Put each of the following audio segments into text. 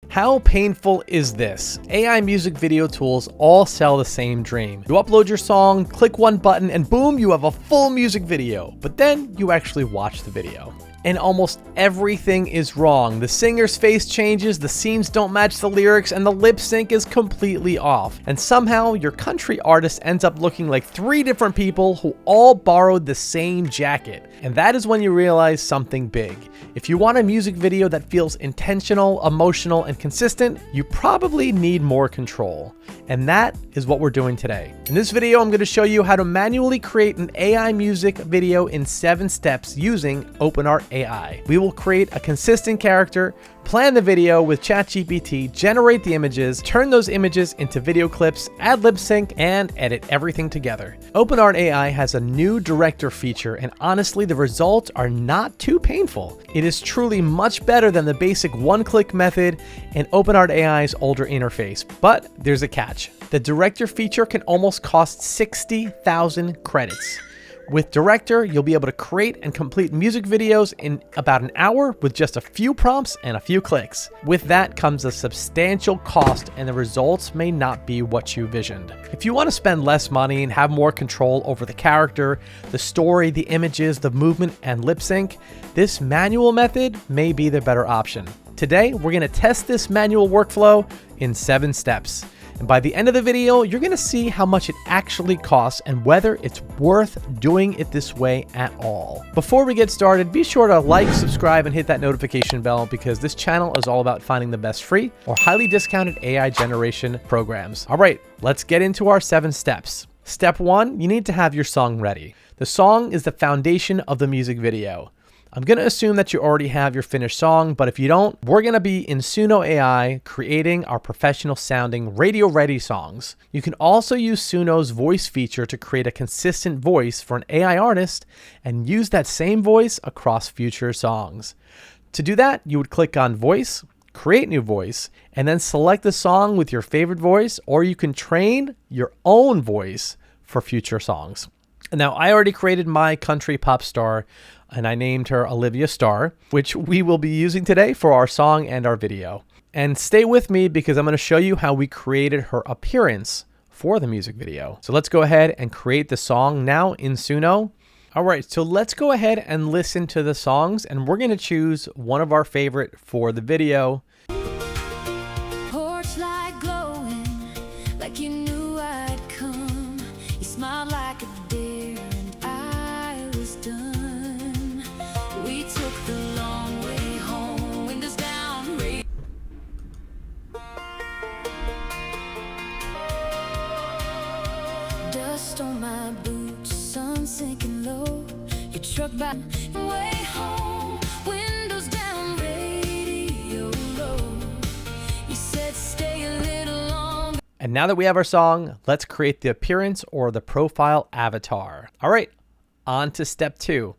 How painful is this? AI music video tools all sell the same dream. You upload your song, click one button, and boom, you have a full music video. But then you actually watch the video, and almost everything is wrong. The singer's face changes, the scenes don't match the lyrics, and the lip sync is completely off. And somehow your country artist ends up looking like 3 different people who all borrowed the same jacket. And that is when you realize something big. If you want a music video that feels intentional, emotional, and consistent, you probably need more control. And that is what we're doing today. In this video, I'm going to show you how to manually create an AI music video in 7 steps using OpenArt AI. We will create a consistent character, plan the video with ChatGPT, generate the images, turn those images into video clips, add lip sync, and edit everything together. OpenArt AI has a new director feature, and honestly, the results are not too painful. It is truly much better than the basic one-click method and OpenArt AI's older interface, but there's a catch. The director feature can almost cost 60,000 credits. With Director, you'll be able to create and complete music videos in about an hour with just a few prompts and a few clicks. With that comes a substantial cost, and the results may not be what you visioned. If you want to spend less money and have more control over the character, the story, the images, the movement, and lip sync, this manual method may be the better option. Today, we're going to test this manual workflow in 7 steps. And by the end of the video, you're going to see how much it actually costs and whether it's worth doing it this way at all. Before we get started, be sure to like, subscribe, and hit that notification bell because this channel is all about finding the best free or highly discounted AI generation programs. All right, let's get into our 7 steps. Step 1, you need to have your song ready. The song is the foundation of the music video. I'm going to assume that you already have your finished song, but if you don't, we're going to be in Suno AI creating our professional sounding radio ready songs. You can also use Suno's voice feature to create a consistent voice for an AI artist and use that same voice across future songs. To do that, you would click on Voice, Create New Voice, and then select the song with your favorite voice, or you can train your own voice for future songs. Now, I already created my country pop star, and I named her Olivia Starr, which we will be using today for our song and our video. And stay with me because I'm going to show you how we created her appearance for the music video. So let's go ahead and create the song now in Suno. All right, so let's go ahead and listen to the songs, and we're going to choose one of our favorite for the video. Porch light glowing, like you knew I'd come. You smiled like a deer and I was done. We took the long way home, windows down, dust on my boots, sun sinking low. Your truck by way home, windows down, radio low. You said stay a little longer. And now that we have our song, let's create the appearance or the profile avatar. All right, on to step 2.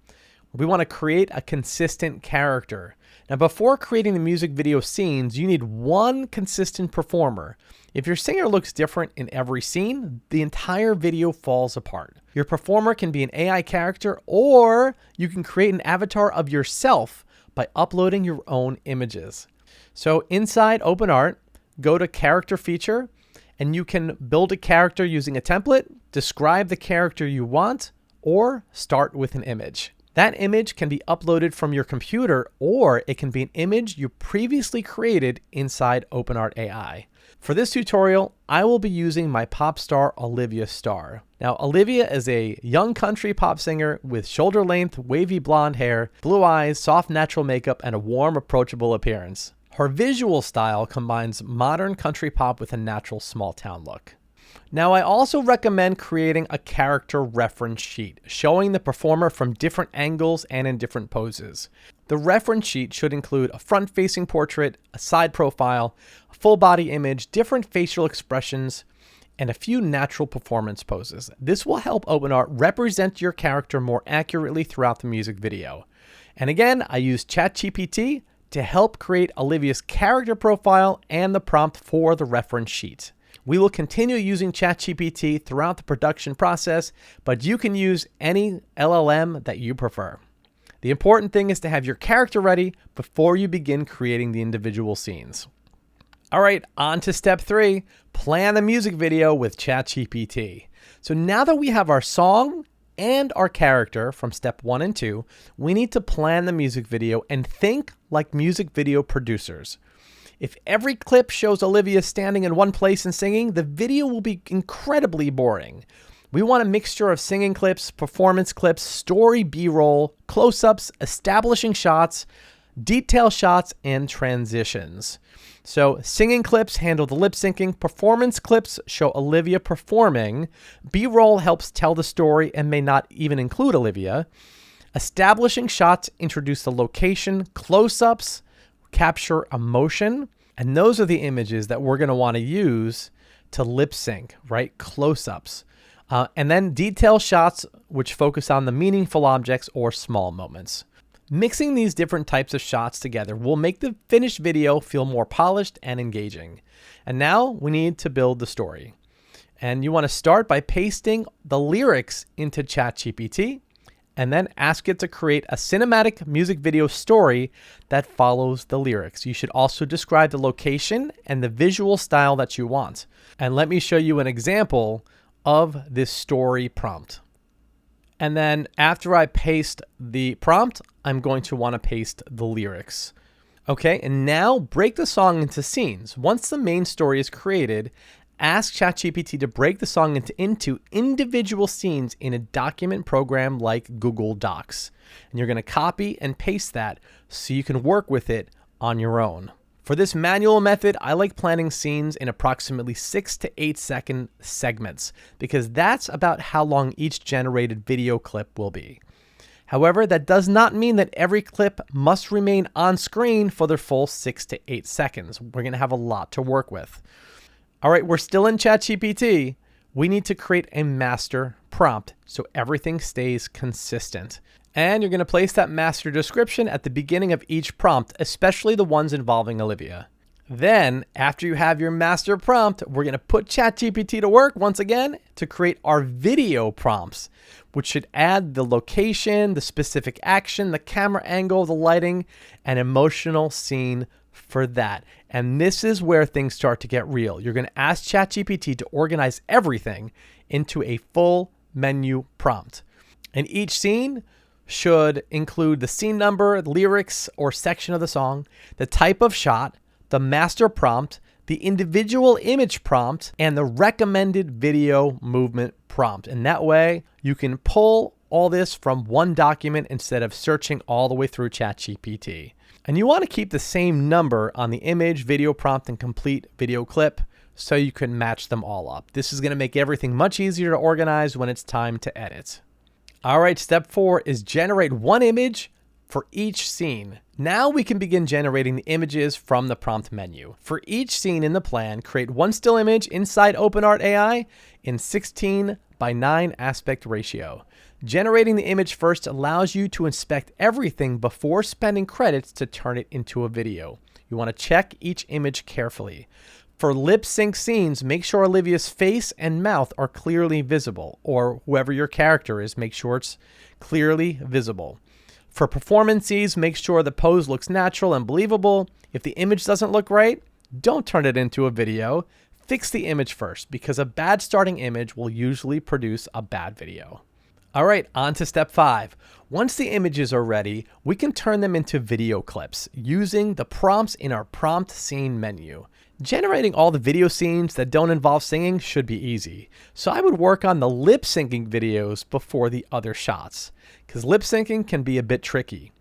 We want to create a consistent character. Now, before creating the music video scenes, you need one consistent performer. If your singer looks different in every scene, the entire video falls apart. Your performer can be an AI character, or you can create an avatar of yourself by uploading your own images. So inside OpenArt, go to Character Feature, and you can build a character using a template, describe the character you want, or start with an image. That image can be uploaded from your computer, or it can be an image you previously created inside OpenArt AI. For this tutorial, I will be using my pop star Olivia Starr. Now, Olivia is a young country pop singer with shoulder-length, wavy blonde hair, blue eyes, soft natural makeup, and a warm, approachable appearance. Her visual style combines modern country pop with a natural small-town look. Now, I also recommend creating a character reference sheet, showing the performer from different angles and in different poses. The reference sheet should include a front-facing portrait, a side profile, a full body image, different facial expressions, and a few natural performance poses. This will help OpenArt represent your character more accurately throughout the music video. And again, I use ChatGPT to help create Olivia's character profile and the prompt for the reference sheet. We will continue using ChatGPT throughout the production process, but you can use any LLM that you prefer. The important thing is to have your character ready before you begin creating the individual scenes. All right, on to step 3, plan the music video with ChatGPT. So now that we have our song and our character from step 1 and 2, we need to plan the music video and think like music video producers. If every clip shows Olivia standing in one place and singing, the video will be incredibly boring. We want a mixture of singing clips, performance clips, story B-roll, close-ups, establishing shots, detail shots, and transitions. So singing clips handle the lip syncing, performance clips show Olivia performing, B-roll helps tell the story and may not even include Olivia, establishing shots introduce the location, close-ups capture emotion, and those are the images that we're going to want to use to lip sync, right? Close-ups. And then detail shots, which focus on the meaningful objects or small moments. Mixing these different types of shots together will make the finished video feel more polished and engaging. And now we need to build the story. And you want to start by pasting the lyrics into ChatGPT and then ask it to create a cinematic music video story that follows the lyrics. You should also describe the location and the visual style that you want. And let me show you an example of this story prompt. And then after I paste the prompt, I'm going to want to paste the lyrics. Okay, and now break the song into scenes. Once the main story is created, ask ChatGPT to break the song into individual scenes in a document program like Google Docs. And you're going to copy and paste that so you can work with it on your own. For this manual method, I like planning scenes in approximately 6 to 8 second segments because that's about how long each generated video clip will be. However, that does not mean that every clip must remain on screen for their full 6 to 8 seconds. We're going to have a lot to work with. All right, we're still in ChatGPT. We need to create a master prompt so everything stays consistent. And you're going to place that master description at the beginning of each prompt, especially the ones involving Olivia. Then, after you have your master prompt, we're going to put ChatGPT to work once again to create our video prompts, which should add the location, the specific action, the camera angle, the lighting, and emotional scene for that. And this is where things start to get real. You're going to ask ChatGPT to organize everything into a full menu prompt. And each scene should include the scene number, lyrics, or section of the song, the type of shot, the master prompt, the individual image prompt, and the recommended video movement prompt. And that way you can pull all this from one document instead of searching all the way through ChatGPT. And you want to keep the same number on the image, video prompt, and complete video clip so you can match them all up. This is going to make everything much easier to organize when it's time to edit. All right, step 4 is generate one image for each scene. Now we can begin generating the images from the prompt menu. For each scene in the plan, create one still image inside OpenArt AI in 16:9 aspect ratio. Generating the image first allows you to inspect everything before spending credits to turn it into a video. You want to check each image carefully. For lip sync scenes, make sure Olivia's face and mouth are clearly visible, or whoever your character is, make sure it's clearly visible. For performances, make sure the pose looks natural and believable. If the image doesn't look right, don't turn it into a video. Fix the image first, because a bad starting image will usually produce a bad video. All right, on to step 5. Once the images are ready, we can turn them into video clips using the prompts in our prompt scene menu. Generating all the video scenes that don't involve singing should be easy. So I would work on the lip syncing videos before the other shots, because lip syncing can be a bit tricky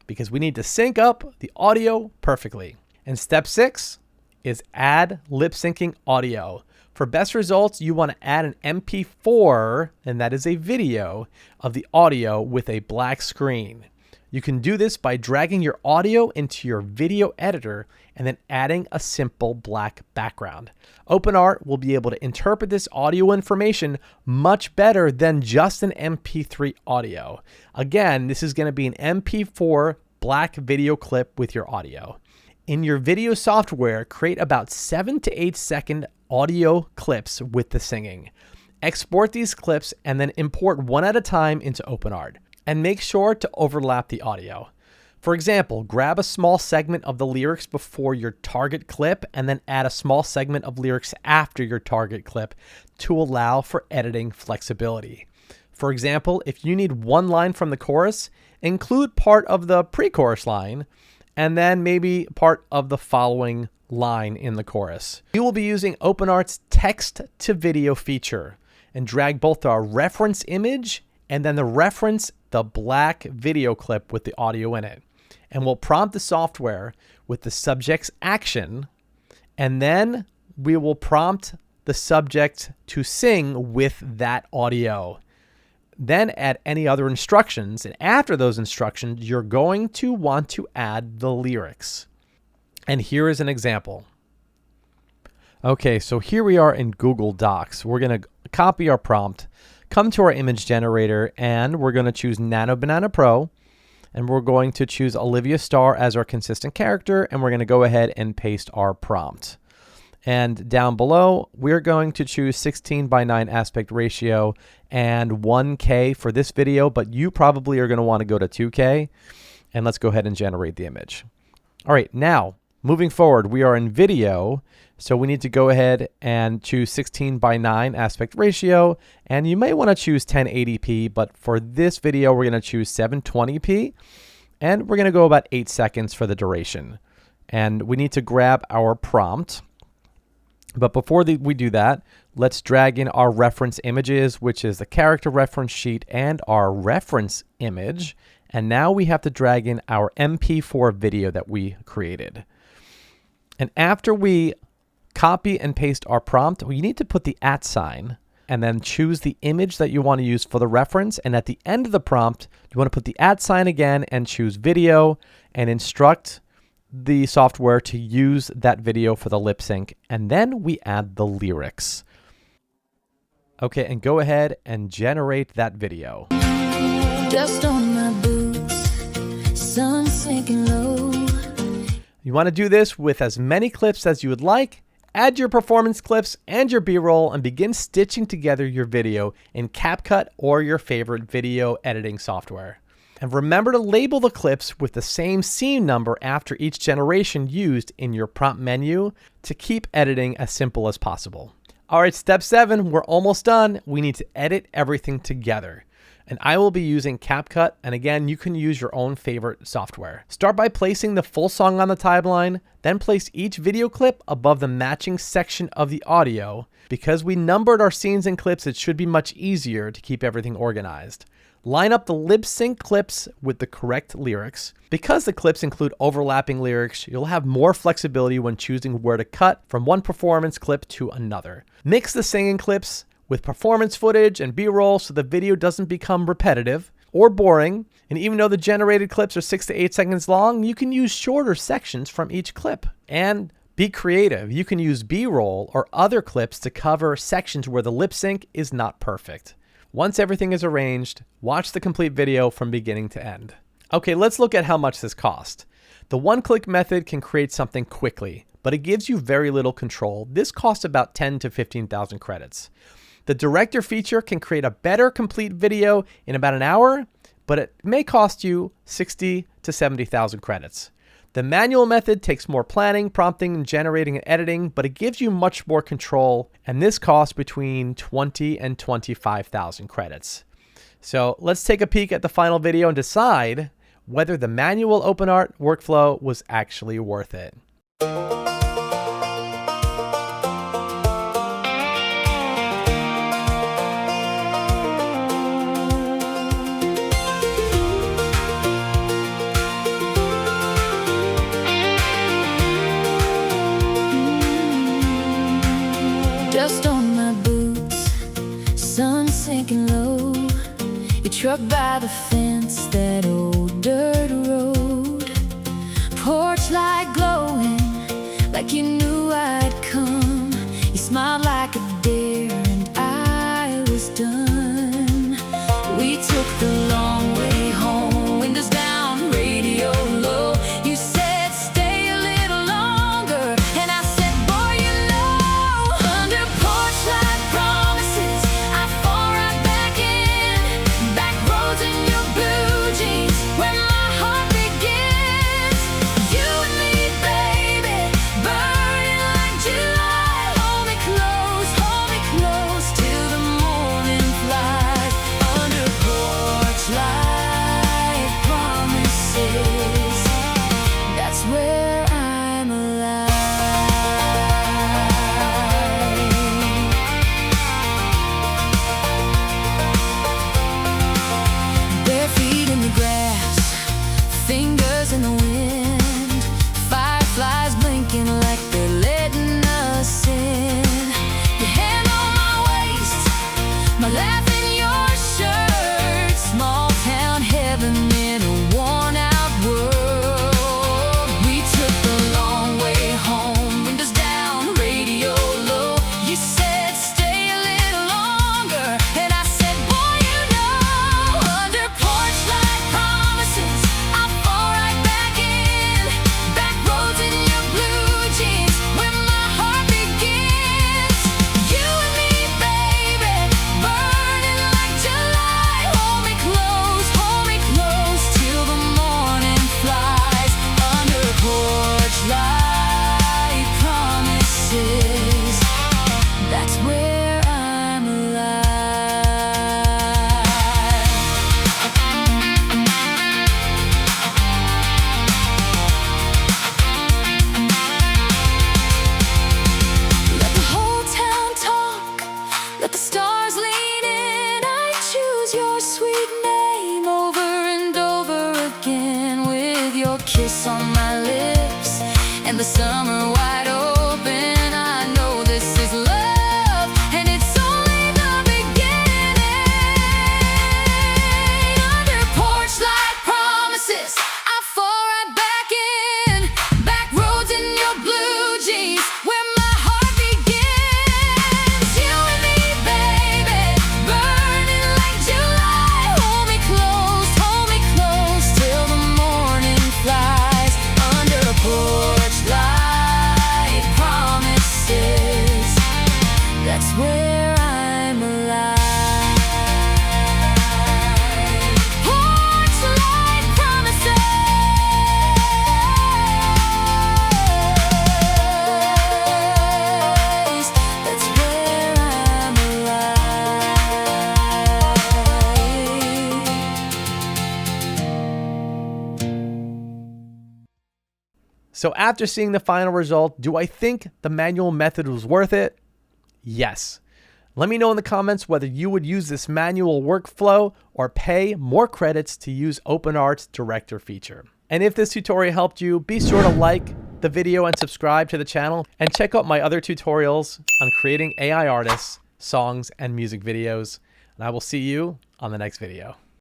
because we need to sync up the audio perfectly. And step 6 is add lip syncing audio. For best results, you want to add an MP4, and that is a video of the audio with a black screen. You can do this by dragging your audio into your video editor and then adding a simple black background. OpenArt will be able to interpret this audio information much better than just an MP3 audio. Again, this is going to be an MP4 black video clip with your audio. In your video software, create about 7 to 8 second audio clips with the singing. Export these clips and then import one at a time into OpenArt. And make sure to overlap the audio. For example, grab a small segment of the lyrics before your target clip and then add a small segment of lyrics after your target clip to allow for editing flexibility. For example, if you need one line from the chorus, include part of the pre-chorus line and then maybe part of the following line in the chorus. We will be using OpenArt's text to video feature and drag both our reference image and then the black video clip with the audio in it. And we'll prompt the software with the subject's action, and then we will prompt the subject to sing with that audio. Then add any other instructions, and after those instructions, you're going to want to add the lyrics. And here is an example. Okay, so here we are in Google Docs. We're going to copy our prompt, come to our image generator, and we're going to choose Nano Banana Pro, and we're going to choose Olivia Starr as our consistent character, and we're going to go ahead and paste our prompt. And down below, we're going to choose 16:9 aspect ratio and 1K for this video, but you probably are going to want to go to 2K. And let's go ahead and generate the image. All right, now moving forward, we are in video. So we need to go ahead and choose 16:9 aspect ratio. And you may want to choose 1080p, but for this video, we're going to choose 720p. And we're going to go about 8 seconds for the duration. And we need to grab our prompt. But before we do that, let's drag in our reference images, which is the character reference sheet and our reference image. And now we have to drag in our MP4 video that we created. And after we copy and paste our prompt, we need to put the @ sign and then choose the image that you want to use for the reference. And at the end of the prompt, you want to put the @ sign again and choose video and instruct the software to use that video for the lip sync, and then we add the lyrics. Okay, and go ahead and generate that video. Dust on my boots, sun sinking low. You want to do this with as many clips as you would like. Add your performance clips and your B-roll and begin stitching together your video in CapCut or your favorite video editing software. And remember to label the clips with the same scene number after each generation used in your prompt menu to keep editing as simple as possible. All right, step 7, we're almost done. We need to edit everything together. And I will be using CapCut, and again, you can use your own favorite software. Start by placing the full song on the timeline, then place each video clip above the matching section of the audio. Because we numbered our scenes and clips, it should be much easier to keep everything organized. Line up the lip sync clips with the correct lyrics. Because the clips include overlapping lyrics, you'll have more flexibility when choosing where to cut from one performance clip to another. Mix the singing clips with performance footage and B-roll so the video doesn't become repetitive or boring. And even though the generated clips are 6 to 8 seconds long, you can use shorter sections from each clip. And be creative. You can use B-roll or other clips to cover sections where the lip sync is not perfect. Once everything is arranged, watch the complete video from beginning to end. Okay, let's look at how much this cost. The one-click method can create something quickly, but it gives you very little control. This costs about 10 to 15,000 credits. The director feature can create a better complete video in about an hour, but it may cost you 60 to 70,000 credits. The manual method takes more planning, prompting, generating, and editing, but it gives you much more control, and this costs between 20 and 25,000 credits. So let's take a peek at the final video and decide whether the manual OpenArt workflow was actually worth it. Dust on my boots, sun sinking low. You truck by the fence, that old dirt road. Porch light glowing, like you knew I'd come. You smiled like a dare, and I was done. We took the long way home, windows down, radio low. You said stay a little longer, and I said boy, you know. Under porch light promises, I fall right back in. Back roads in your blue jeans, where my heart begins. So after seeing the final result, do I think the manual method was worth it? Yes. Let me know in the comments whether you would use this manual workflow or pay more credits to use OpenArt's Director feature. And if this tutorial helped you, be sure to like the video and subscribe to the channel, and check out my other tutorials on creating AI artists, songs, and music videos. And I will see you on the next video.